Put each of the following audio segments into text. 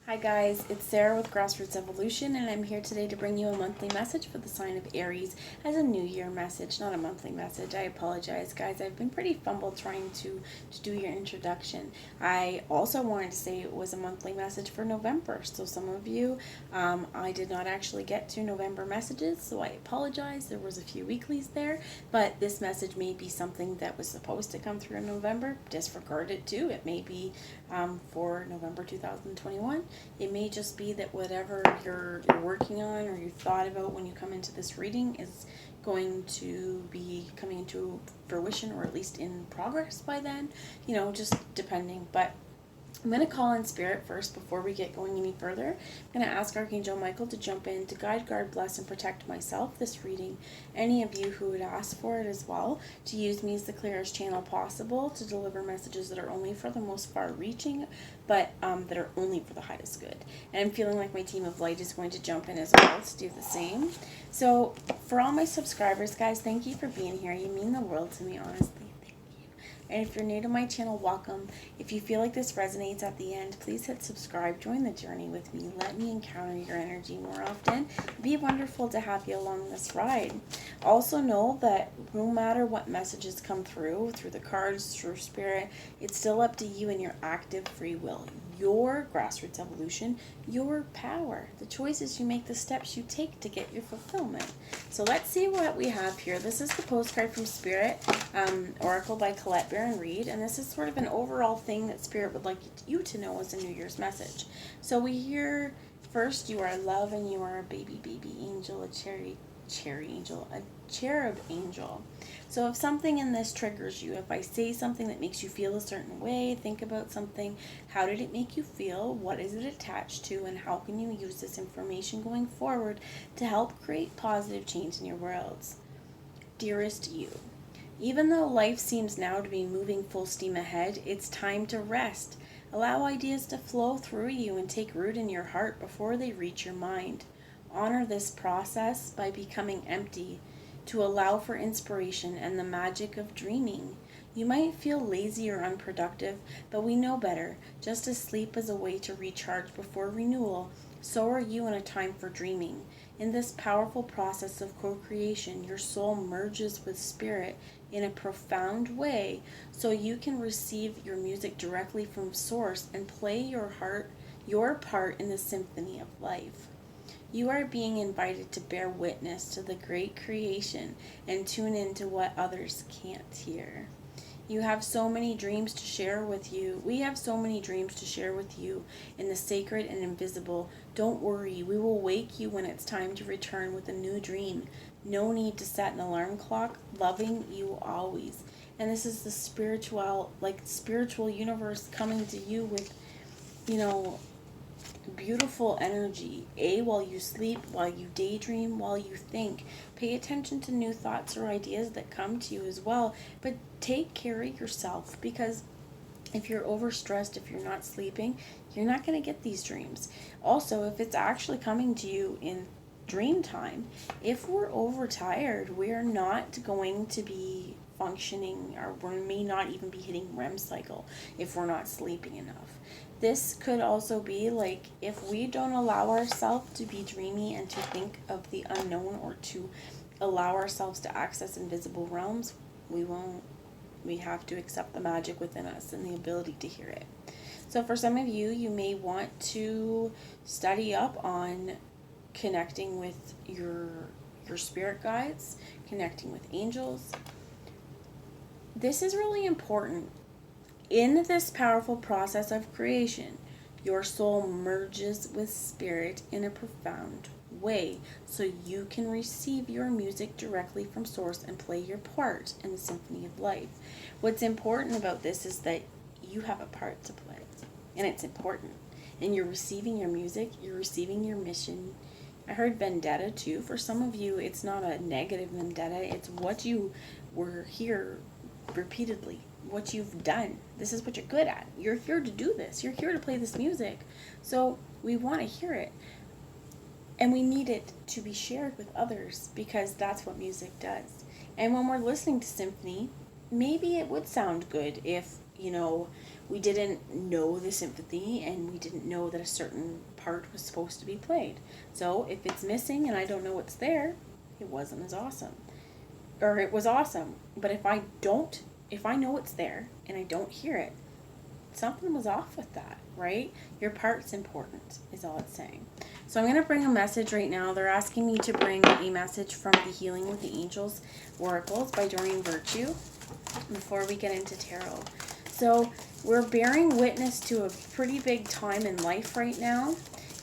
Hi guys, it's Sarah with Grassroots Evolution, and I'm here today to bring you a monthly message for the sign of Aries as a New Year message, not a monthly message. I apologize, guys. I've been pretty fumbled trying to do your introduction. I also wanted to say it was a monthly message for November, so some of you, I did not actually get to November messages, so I apologize. There was a few weeklies there, but this message may be something that was supposed to come through in November. Disregard it too. It may be for November 2021. It may just be that whatever you're working on or you thought about when you come into this reading is going to be coming into fruition, or at least in progress by then, just depending. But I'm going to call in spirit first before we get going any further. I'm going to ask Archangel Michael to jump in to guide, guard, bless, and protect myself this reading. Any of you who would ask for it as well, to use me as the clearest channel possible to deliver messages that are only for the most far-reaching, but that are only for the highest good. And I'm feeling like my team of light is going to jump in as well to do the same. So for all my subscribers, guys, thank you for being here. You mean the world to me, honestly. And if you're new to my channel, welcome. If you feel like this resonates at the end, please hit subscribe. Join the journey with me. Let me encounter your energy more often. It'd be wonderful to have you along this ride. Also know that no matter what messages come through the cards, through spirit, it's still up to you and your active free will. Your grassroots evolution, your power, the choices you make, the steps you take to get your fulfillment. So let's see what we have here. This is the postcard from Spirit, Oracle by Colette Baron Reed, and this is sort of an overall thing that Spirit would like you to know as a New Year's message. So we hear first, you are love and you are a baby angel, a cherry angel, a cherub angel. So if something in this triggers you, if I say something that makes you feel a certain way, think about something, how did it make you feel, what is it attached to, and how can you use this information going forward to help create positive change in your worlds. Dearest you, even though life seems now to be moving full steam ahead, it's time to rest. Allow ideas to flow through you and take root in your heart before they reach your mind. Honor this process by becoming empty to allow for inspiration and the magic of dreaming. You might feel lazy or unproductive, but we know better. Just as sleep is a way to recharge before renewal, so are you in a time for dreaming. In this powerful process of co-creation, your soul merges with spirit in a profound way, so you can receive your music directly from source and play your part in the symphony of life. You are being invited to bear witness to the great creation and tune into what others can't hear. You have so many dreams to share with you. We have so many dreams to share with you in the sacred and invisible. Don't worry, we will wake you when it's time to return with a new dream. No need to set an alarm clock. Loving you always. And this is the spiritual universe coming to you with, beautiful energy. While you sleep, while you daydream, while you think. Pay attention to new thoughts or ideas that come to you as well. But take care of yourself, because if you're overstressed, if you're not sleeping, you're not going to get these dreams. Also, if it's actually coming to you in dream time, if we're overtired, we're not going to be functioning, or we may not even be hitting REM cycle if we're not sleeping enough. This could also be like, if we don't allow ourselves to be dreamy and to think of the unknown, or to allow ourselves to access invisible realms, we won't. We have to accept the magic within us and the ability to hear it. So for some of you, you may want to study up on connecting with your spirit guides, connecting with angels. This is really important. In this powerful process of creation, your soul merges with spirit in a profound way, so you can receive your music directly from source and play your part in the symphony of life. What's important about this is that you have a part to play, and it's important. And you're receiving your music, you're receiving your mission. I heard vendetta too. For some of you, it's not a negative vendetta, it's what you were here repeatedly, what you've done. This is what you're good at. You're here to do this. You're here to play this music. So we want to hear it. And we need it to be shared with others, because that's what music does. And when we're listening to symphony, maybe it would sound good if, we didn't know the sympathy, and we didn't know that a certain part was supposed to be played. So if it's missing and I don't know what's there, it wasn't as awesome. Or it was awesome. But if I know it's there and I don't hear it, something was off with that, right? Your part's important, is all it's saying. So I'm going to bring a message right now. They're asking me to bring a message from the Healing with the Angels Oracles by Doreen Virtue before we get into tarot. So we're bearing witness to a pretty big time in life right now.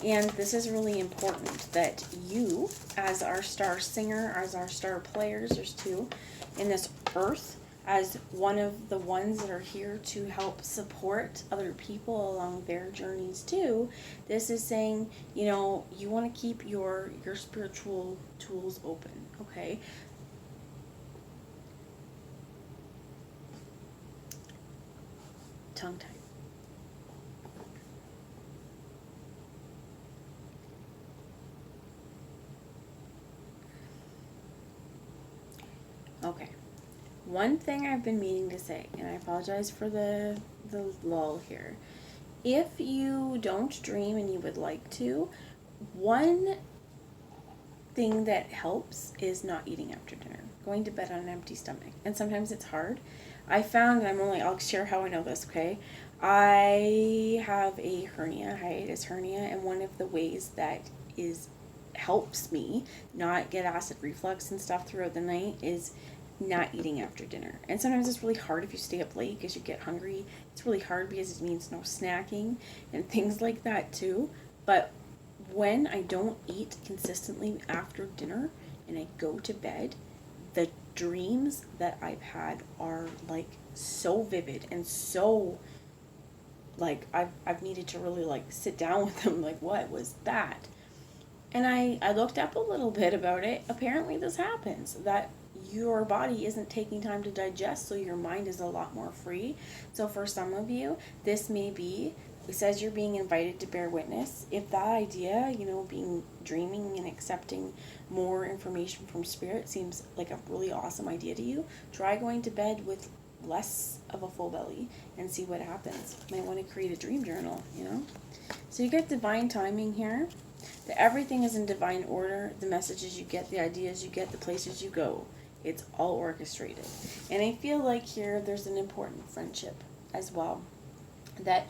And this is really important that you, as our star singer, as our star players, there's two in this earth, as one of the ones that are here to help support other people along their journeys too. This is saying, you know, you want to keep your spiritual tools open, okay? Tongue tied. Okay. One thing I've been meaning to say, and I apologize for the lull here. If you don't dream and you would like to, one thing that helps is not eating after dinner. Going to bed on an empty stomach. And sometimes it's hard. I found, and I'll share how I know this, okay? I have a hernia, hiatus hernia, and one of the ways that helps me not get acid reflux and stuff throughout the night is not eating after dinner. And sometimes it's really hard if you stay up late because you get hungry. It's really hard because it means no snacking and things like that too. But when I don't eat consistently after dinner and I go to bed, the dreams that I've had are like so vivid and so like I've needed to really like sit down with them, like what was that? And I looked up a little bit about it. Apparently this happens, that your body isn't taking time to digest, so your mind is a lot more free. So for some of you, this may be, it says you're being invited to bear witness. If that idea, you know, dreaming and accepting more information from spirit seems like a really awesome idea to you, try going to bed with less of a full belly and see what happens. You might want to create a dream journal, you know. So you get divine timing here. That everything is in divine order. The messages you get, the ideas you get, the places you go. It's all orchestrated. And I feel like here there's an important friendship as well. That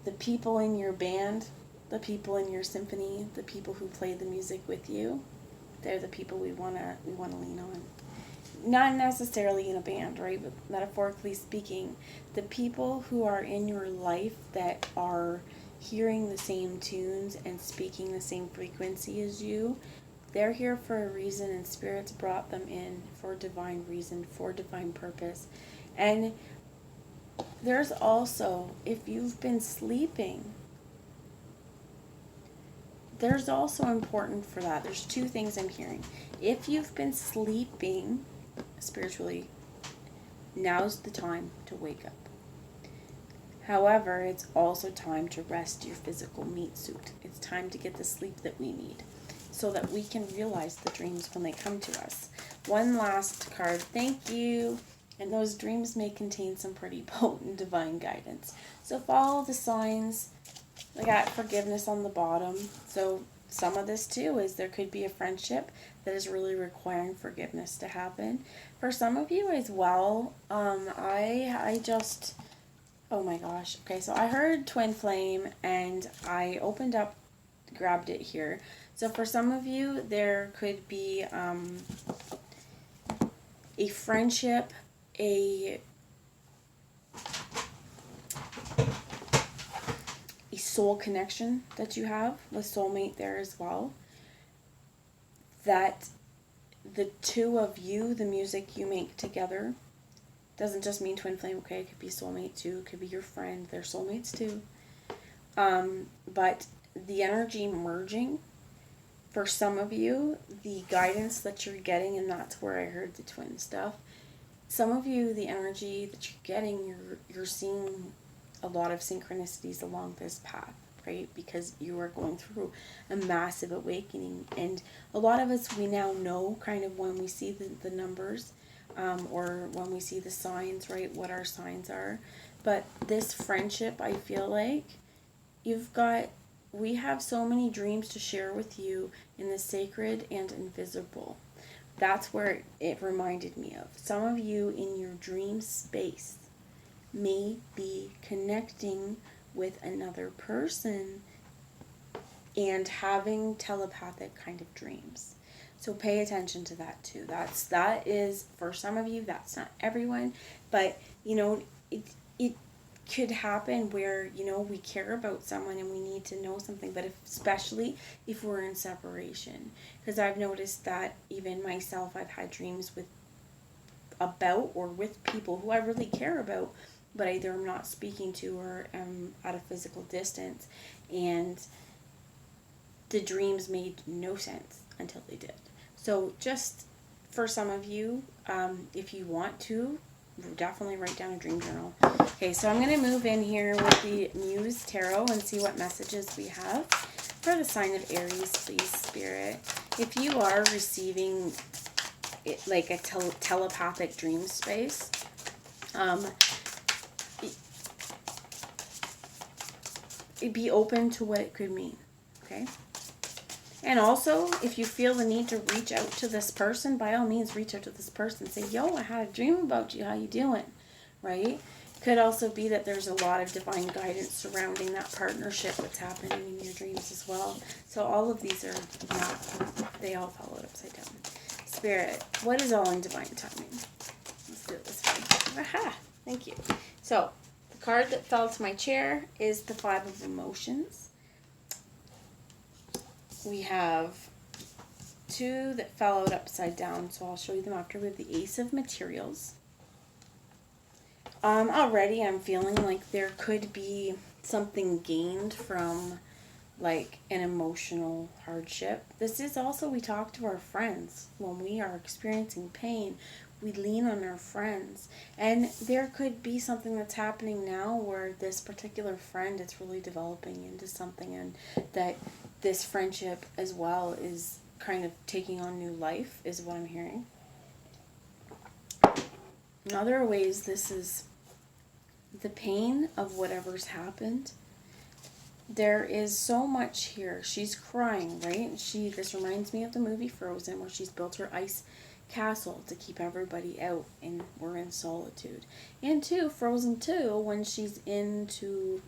the people in your band, the people in your symphony, the people who play the music with you, they're the people we wanna lean on. Not necessarily in a band, right? But metaphorically speaking, the people who are in your life that are hearing the same tunes and speaking the same frequency as you, they're here for a reason, and spirits brought them in for divine reason, for divine purpose. And there's also, if you've been sleeping, there's also important for that. There's two things I'm hearing. If you've been sleeping spiritually, now's the time to wake up. However, it's also time to rest your physical meat suit. It's time to get the sleep that we need so that we can realize the dreams when they come to us. One last card. Thank you. And those dreams may contain some pretty potent divine guidance. So follow the signs. I got forgiveness on the bottom. So some of this too is there could be a friendship that is really requiring forgiveness to happen. For some of you as well, I just... Oh my gosh. Okay, so I heard twin flame and I opened up, grabbed it here. So for some of you, there could be a friendship, a soul connection that you have with soulmate there as well. That the two of you, the music you make together, doesn't just mean twin flame, okay? It could be soulmate too. It could be your friend. They're soulmates too. But the energy merging, for some of you, the guidance that you're getting, and that's where I heard the twin stuff. Some of you, the energy that you're getting, you're seeing a lot of synchronicities along this path, right? Because you are going through a massive awakening. And a lot of us, we now know kind of when we see the numbers, or when we see the signs, right, what our signs are. But this friendship, I feel like we have so many dreams to share with you in the sacred and invisible. That's where it reminded me of. Some of you in your dream space may be connecting with another person and having telepathic kind of dreams. So pay attention to that too. That is for some of you, that's not everyone, but it could happen where, we care about someone and we need to know something, but especially if we're in separation. Because I've noticed that even myself, I've had dreams about or with people who I really care about, but either I'm not speaking to or am at a physical distance, and the dreams made no sense until they did. So just for some of you, if you want to, definitely write down a dream journal. Okay, so I'm going to move in here with the Muse Tarot and see what messages we have for the sign of Aries, please, Spirit. If you are receiving it like a telepathic dream space, be open to what it could mean, okay? And also, if you feel the need to reach out to this person, by all means, reach out to this person. Say, yo, I had a dream about you. How you doing? Right? Could also be that there's a lot of divine guidance surrounding that partnership that's happening in your dreams as well. So all of these are not, they all followed upside down. Spirit, what is all in divine timing? Let's do it this way. Aha! Thank you. So, the card that fell to my chair is the Five of Emotions. We have two that fell out upside down, so I'll show you them after. We have the Ace of Materials. Already I'm feeling like there could be something gained from like an emotional hardship. This is also, we talk to our friends. When we are experiencing pain, we lean on our friends. And there could be something that's happening now where this particular friend is really developing into something, and that this friendship as well is kind of taking on new life, is what I'm hearing. In other ways, this is the pain of whatever's happened. There is so much here. She's crying, right? This reminds me of the movie Frozen, where she's built her ice castle to keep everybody out, and we're in solitude. And too, Frozen 2, when she's into,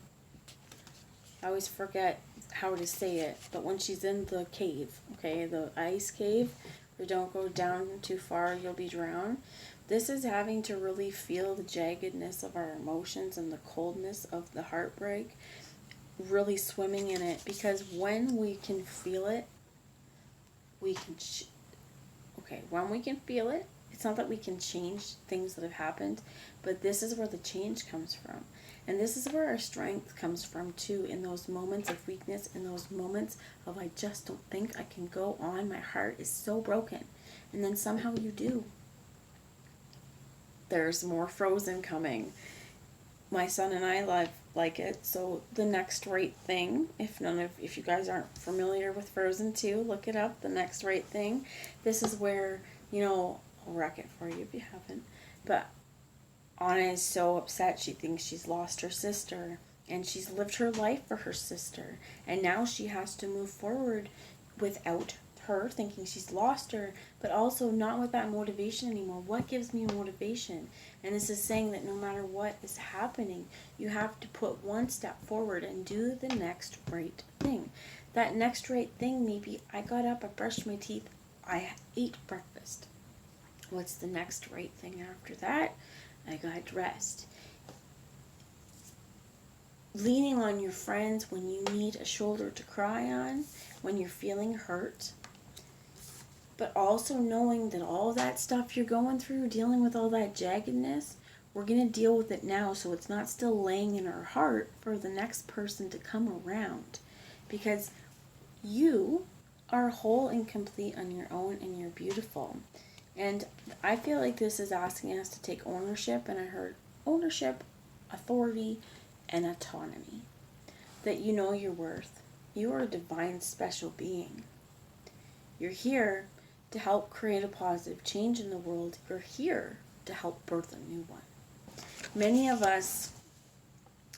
I always forget how to say it, but when she's in the cave, okay, the ice cave, where don't go down too far, you'll be drowned. This is having to really feel the jaggedness of our emotions and the coldness of the heartbreak, really swimming in it, because when we can feel it, we can when we can feel it, it's not that we can change things that have happened, but this is where the change comes from. And this is where our strength comes from too, in those moments of weakness, in those moments of I just don't think I can go on, my heart is so broken. And then somehow you do. There's more Frozen coming. My son and I like it. So The Next Right Thing, if you guys aren't familiar with Frozen 2, look it up, The Next Right Thing. This is where, I'll wreck it for you if you haven't. But Anna is so upset. She thinks she's lost her sister, and she's lived her life for her sister. And now she has to move forward without her, thinking she's lost her, but also not with that motivation anymore. What gives me motivation? And this is saying that no matter what is happening, you have to put one step forward and do the next right thing. That next right thing may be, I got up, I brushed my teeth, I ate breakfast. What's the next right thing after that? I got dressed. Leaning on your friends when you need a shoulder to cry on, when you're feeling hurt. But also knowing that all that stuff you're going through, dealing with all that jaggedness, we're going to deal with it now, so it's not still laying in our heart for the next person to come around. Because you are whole and complete on your own, and you're beautiful. And I feel like this is asking us to take ownership, and I heard ownership, authority, and autonomy. That you know your worth. You are a divine, special being. You're here to help create a positive change in the world. You're here to help birth a new one. Many of us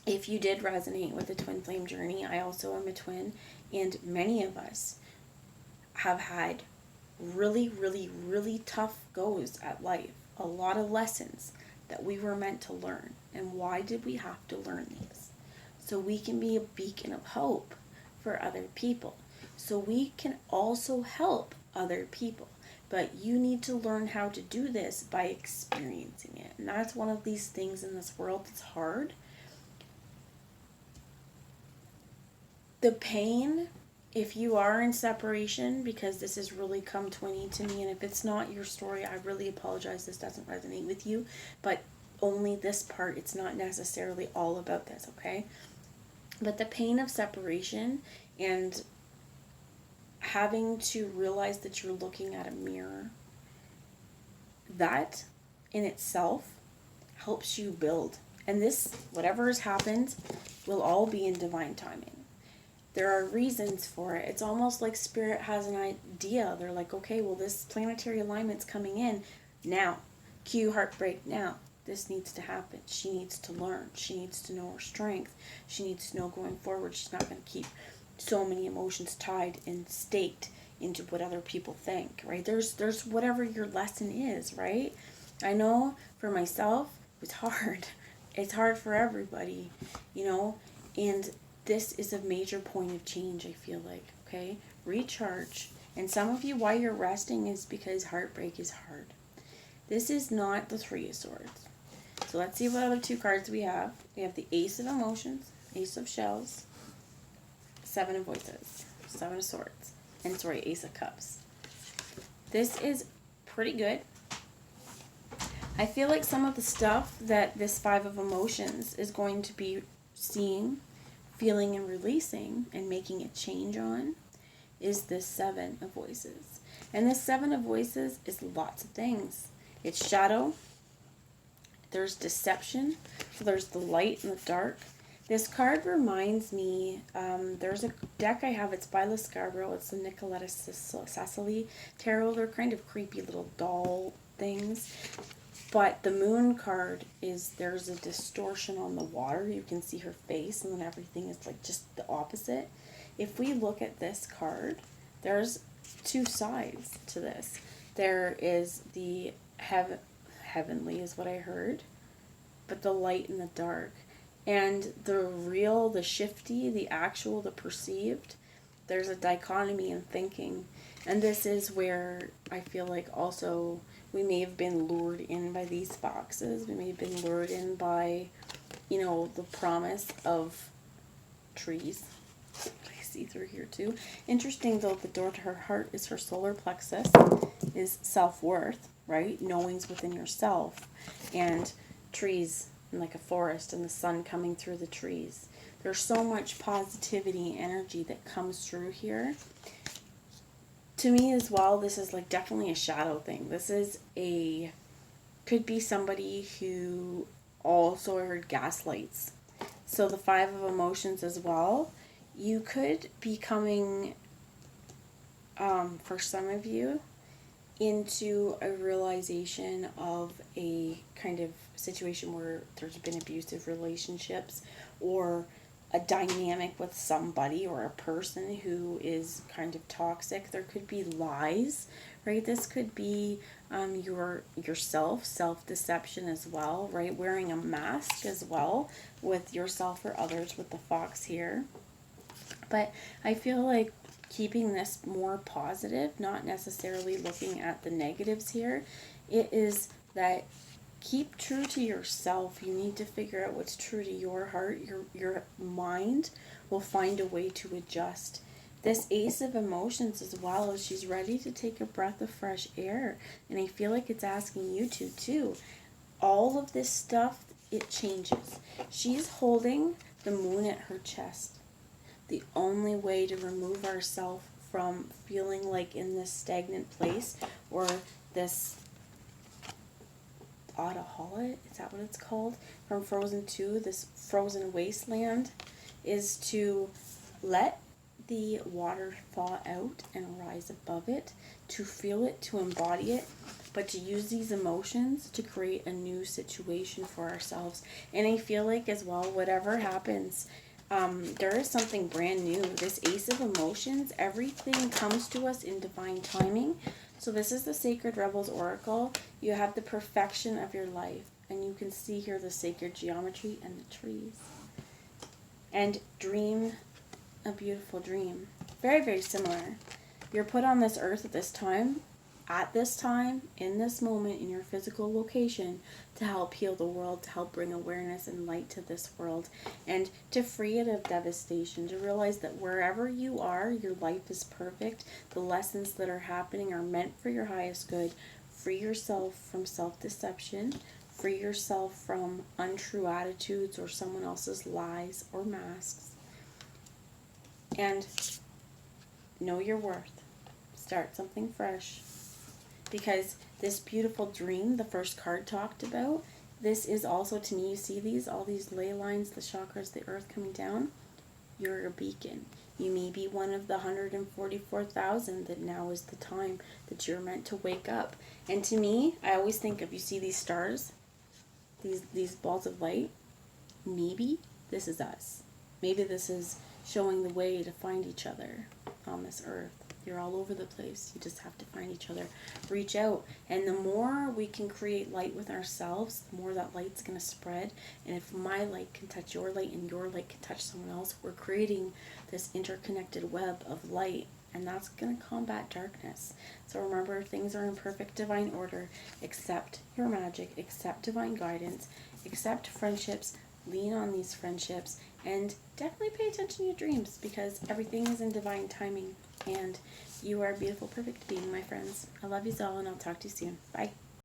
If you did resonate with the twin flame journey, I also am a twin, and many of us have had really, really, really tough goes at life. A lot of lessons that we were meant to learn. And why did we have to learn these? So we can be a beacon of hope for other people. So we can also help other people. But you need to learn how to do this by experiencing it. And that's one of these things in this world that's hard. The pain, if you are in separation, because this has really come twinny to me, and if it's not your story, I really apologize, this doesn't resonate with you, but only this part, it's not necessarily all about this, okay? But the pain of separation and having to realize that you're looking at a mirror, that in itself helps you build. And this, whatever has happened, will all be in divine timing. There are reasons for it. It's almost like Spirit has an idea. They're like, okay, well, this planetary alignment's coming in now. Cue heartbreak now. This needs to happen. She needs to learn. She needs to know her strength. She needs to know going forward she's not going to keep so many emotions tied and staked into what other people think, right? There's whatever your lesson is, right? I know for myself, it's hard. It's hard for everybody, and this is a major point of change, I feel like, okay? Recharge. And some of you, why you're resting is because heartbreak is hard. This is not the Three of Swords. So let's see what other two cards we have. We have the Ace of Emotions, Ace of Shells, Seven of Voices, Seven of Swords, and Ace of Cups. This is pretty good. I feel like some of the stuff that this Five of Emotions is going to be seeing, feeling, and releasing and making a change on is this Seven of Voices. And this Seven of Voices is lots of things. It's shadow. There's deception. So there's the light and the dark. This card reminds me, there's a deck I have, it's by Scarborough. It's the Nicoletta Cecily Tarot. They're kind of creepy little doll things. But the moon card is, there's a distortion on the water. You can see her face, and then everything is like just the opposite. If we look at this card, there's two sides to this. There is the heavenly is what I heard, but the light and the dark. And the real, the shifty, the actual, the perceived, there's a dichotomy in thinking. And this is where I feel like also we may have been lured in by these foxes. We may have been lured in by, the promise of trees. I see through here too. Interesting though, the door to her heart is her solar plexus, is self-worth, right? Knowing's within yourself. And trees, and like a forest, and the sun coming through the trees. There's so much positivity and energy that comes through here. To me as well, this is like definitely a shadow thing. This is could be somebody who also heard gaslights. So the Five of Emotions as well. You could be coming, for some of you, into a realization of a kind of situation where there's been abusive relationships, or a dynamic with somebody or a person who is kind of toxic. There could be lies, right? This could be yourself, self-deception as well, right? Wearing a mask as well with yourself or others with the fox here. But I feel like keeping this more positive, not necessarily looking at the negatives here, it is that keep true to yourself. You need to figure out what's true to your heart. Your mind will find a way to adjust. This Ace of Emotions as well, as she's ready to take a breath of fresh air. And I feel like it's asking you to too. All of this stuff, it changes. She's holding the moon at her chest. The only way to remove ourselves from feeling like in this stagnant place, or this Audahola, is that what it's called? From Frozen 2, this frozen wasteland, is to let the water thaw out and rise above it, to feel it, to embody it, but to use these emotions to create a new situation for ourselves. And I feel like as well, whatever happens, there is something brand new. This Ace of Emotions, everything comes to us in divine timing. So this is the Sacred Rebels Oracle. You have the perfection of your life, and you can see here the sacred geometry and the trees. And dream a beautiful dream. Very, very similar. You're put on this earth at this time, in this moment, in your physical location, to help heal the world, to help bring awareness and light to this world, and to free it of devastation, to realize that wherever you are, your life is perfect. The lessons that are happening are meant for your highest good. Free yourself from self-deception. Free yourself from untrue attitudes or someone else's lies or masks. And know your worth. Start something fresh. Because this beautiful dream, the first card talked about, this is also, to me, you see these, all these ley lines, the chakras, the earth coming down. You're a beacon. You may be one of the 144,000 that now is the time that you're meant to wake up. And to me, I always think if you see these stars, these balls of light, maybe this is us. Maybe this is showing the way to find each other on this earth. You're all over the place. You just have to find each other. Reach out. And the more we can create light with ourselves, the more that light's going to spread. And if my light can touch your light and your light can touch someone else, we're creating this interconnected web of light. And that's going to combat darkness. So remember, things are in perfect divine order. Accept your magic. Accept divine guidance. Accept friendships. Lean on these friendships. And definitely pay attention to your dreams, because everything is in divine timing. And you are a beautiful, perfect being, my friends. I love you all, and I'll talk to you soon. Bye.